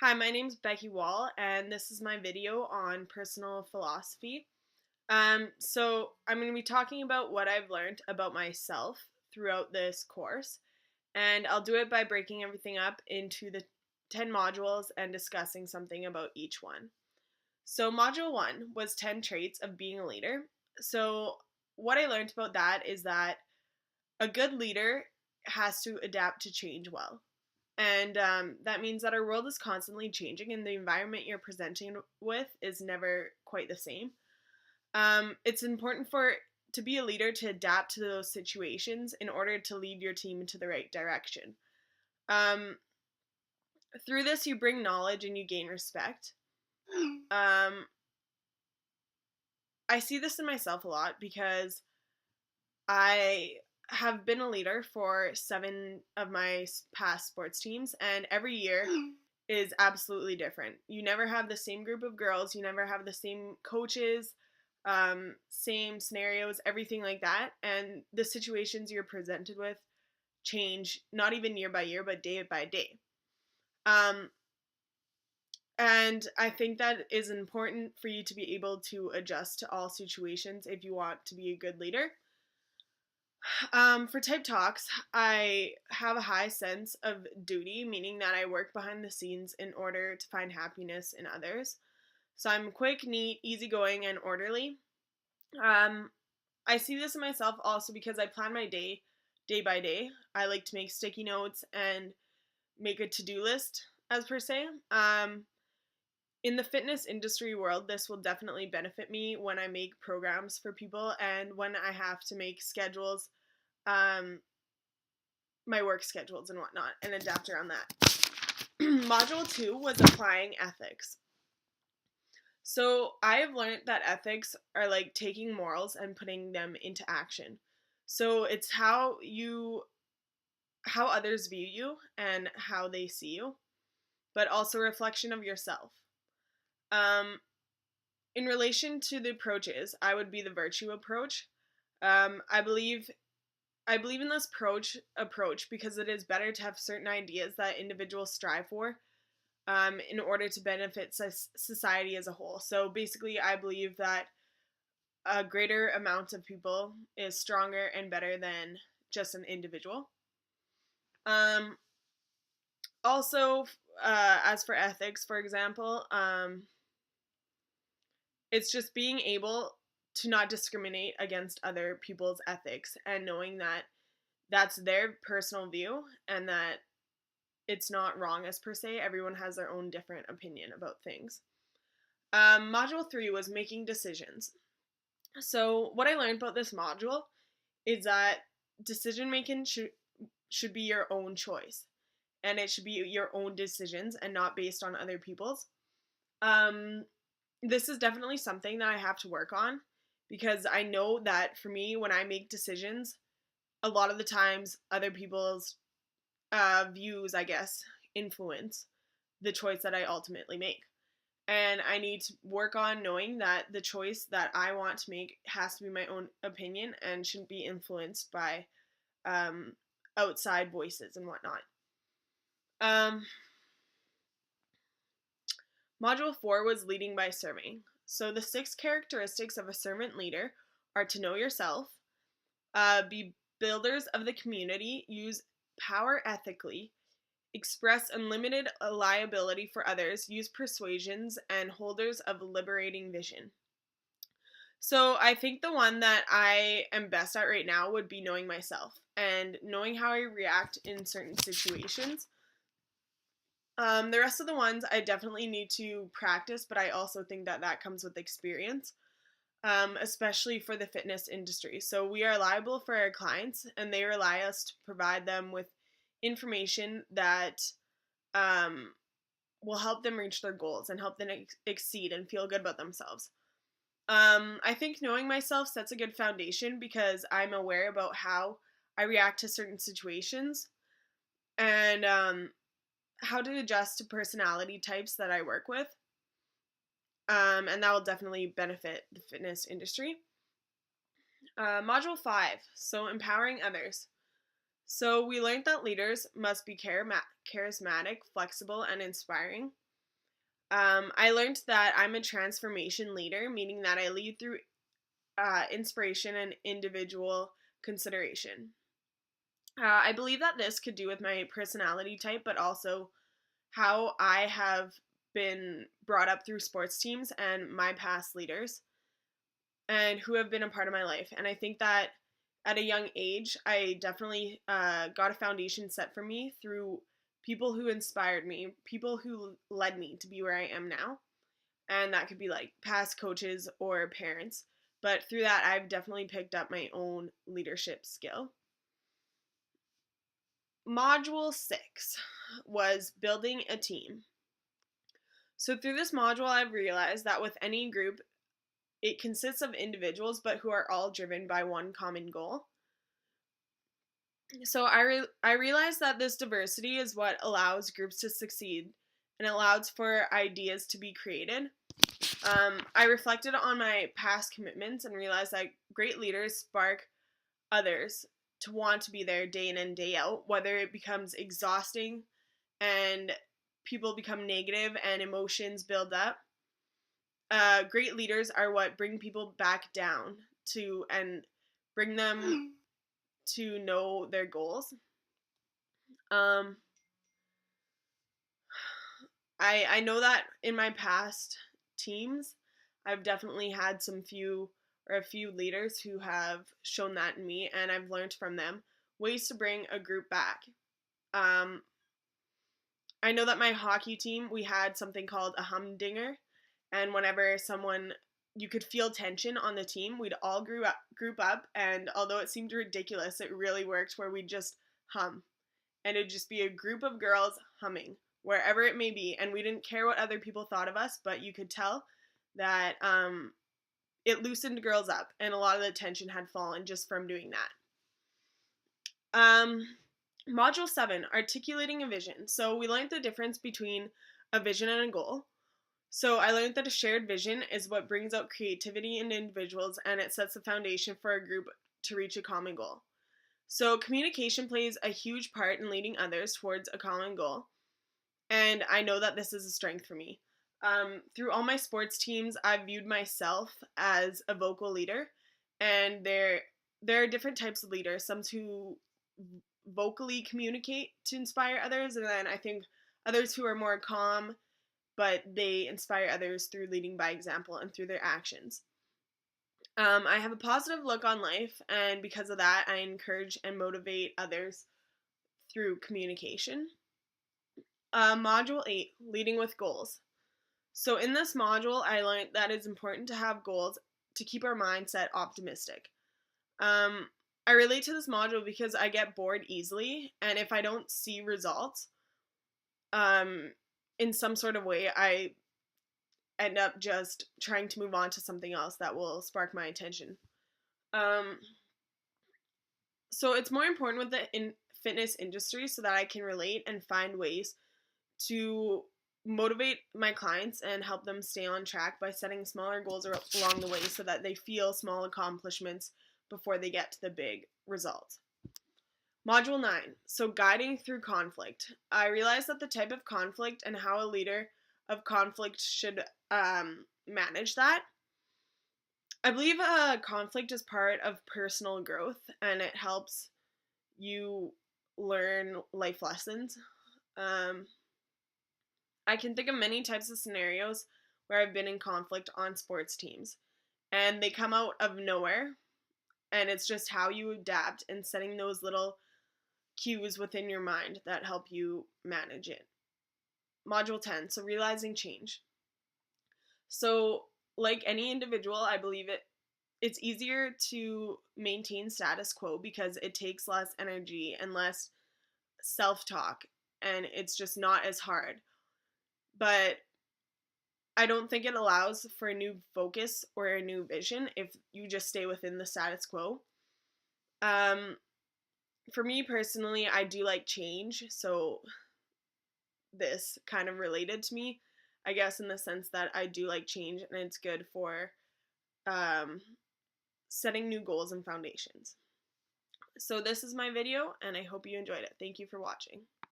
Hi, my name's Becky Wall, and this is my video on personal philosophy. I'm going to be talking about what I've learned about myself throughout this course, and I'll do it by breaking everything up into the 10 modules and discussing something about each one. So, Module 1 was 10 traits of being a leader. So, what I learned about that is that a good leader has to adapt to change well. And that means that our world is constantly changing, and the environment you're presenting with is never quite the same. It's important to be a leader to adapt to those situations in order to lead your team into the right direction. Um, Through this, you bring knowledge and you gain respect. Um, I see this in myself a lot because I have been a leader for 7 of my past sports teams, and every year is absolutely different. You never have the same group of girls, you never have the same coaches, same scenarios, everything like that. And the situations you're presented with change not even year by year, but day by day. And I think that is important for you to be able to adjust to all situations if you want to be a good leader. For type talks, I have a high sense of duty, meaning that I work behind the scenes in order to find happiness in others. So I'm quick, neat, easygoing, and orderly. Um, I see this in myself also because I plan my day by day. I like to make sticky notes and make a to-do list, as per se. In the fitness industry world, this will definitely benefit me when I make programs for people and when I have to make schedules, um, my work schedules and whatnot, and adapt around that. Module 2 was applying ethics. So I have learned that ethics are like taking morals and putting them into action. So it's how others view you and how they see you, but also a reflection of yourself. Um, in relation to the approaches, I would be the virtue approach. I believe in this approach because it is better to have certain ideas that individuals strive for, in order to benefit society as a whole. So basically, I believe that a greater amount of people is stronger and better than just an individual. Um, Also, as for ethics, for example, it's just being able to not discriminate against other people's ethics and knowing that that's their personal view and that it's not wrong as per se. Everyone has their own different opinion about things. Module 3 was making decisions. So what I learned about this module is that decision making should be your own choice, and it should be your own decisions and not based on other people's. Um, this is definitely something that I have to work on because I know that for me, when I make decisions, a lot of the times other people's views, I guess, influence the choice that I ultimately make. And I need to work on knowing that the choice that I want to make has to be my own opinion and shouldn't be influenced by um, outside voices and whatnot. Um, Module 4 was leading by serving. So the 6 characteristics of a servant leader are to know yourself, be builders of the community, use power ethically, express unlimited liability for others, use persuasions, and holders of liberating vision. So I think the one that I am best at right now would be knowing myself and knowing how I react in certain situations. The rest of the ones I definitely need to practice, but I also think that that comes with experience, especially for the fitness industry. So we are liable for our clients, and they rely us to provide them with information that um, will help them reach their goals and help them exceed and feel good about themselves. I think knowing myself sets a good foundation because I'm aware about how I react to certain situations and how to adjust to personality types that I work with. And that will definitely benefit the fitness industry. Module 5, so empowering others. So we learned that leaders must be charismatic, flexible, and inspiring. I learned that I'm a transformation leader, meaning that I lead through inspiration and individual consideration. I believe that this could do with my personality type, but also how I have been brought up through sports teams and my past leaders and who have been a part of my life. And I think that at a young age, I definitely got a foundation set for me through people who inspired me, people who led me to be where I am now. And that could be like past coaches or parents. But through that, I've definitely picked up my own leadership skill. Module 6 was building a team. So through this module, I've realized that with any group, it consists of individuals, but who are all driven by one common goal. So I realized that this diversity is what allows groups to succeed and allows for ideas to be created. I reflected on my past commitments and realized that great leaders spark others to want to be there day in and day out, whether it becomes exhausting and people become negative and emotions build up. Great leaders are what bring people back down to and bring them to know their goals. I know that in my past teams, I've definitely had a few leaders who have shown that in me, and I've learned from them ways to bring a group back. I know that my hockey team, we had something called a humdinger, and whenever you could feel tension on the team, we'd all group up, and although it seemed ridiculous, it really worked where we'd just hum, and it'd just be a group of girls humming wherever it may be, and we didn't care what other people thought of us, but you could tell that it loosened girls up, and a lot of the tension had fallen just from doing that. Module 7, articulating a vision. So we learned the difference between a vision and a goal. So I learned that a shared vision is what brings out creativity in individuals, and it sets the foundation for a group to reach a common goal. So communication plays a huge part in leading others towards a common goal, and I know that this is a strength for me. Through all my sports teams, I've viewed myself as a vocal leader, and there are different types of leaders. Some who vocally communicate to inspire others, and then I think others who are more calm, but they inspire others through leading by example and through their actions. I have a positive look on life, and because of that, I encourage and motivate others through communication. Module 8, leading with goals. So in this module, I learned that it's important to have goals to keep our mindset optimistic. I relate to this module because I get bored easily, and if I don't see results in some sort of way, I end up just trying to move on to something else that will spark my attention. So it's more important with the fitness industry so that I can relate and find ways to motivate my clients and help them stay on track by setting smaller goals along the way so that they feel small accomplishments before they get to the big results. Module 9, so guiding through conflict. I realized that the type of conflict and how a leader of conflict should manage that. I believe conflict is part of personal growth, and it helps you learn life lessons. I can think of many types of scenarios where I've been in conflict on sports teams, and they come out of nowhere, and it's just how you adapt and setting those little cues within your mind that help you manage it. Module 10, so realizing change. So, like any individual, I believe it's easier to maintain status quo because it takes less energy and less self-talk, and it's just not as hard. But I don't think it allows for a new focus or a new vision if you just stay within the status quo. For me personally, I do like change, so this kind of related to me, I guess, in the sense that I do like change, and it's good for setting new goals and foundations. So this is my video, and I hope you enjoyed it. Thank you for watching.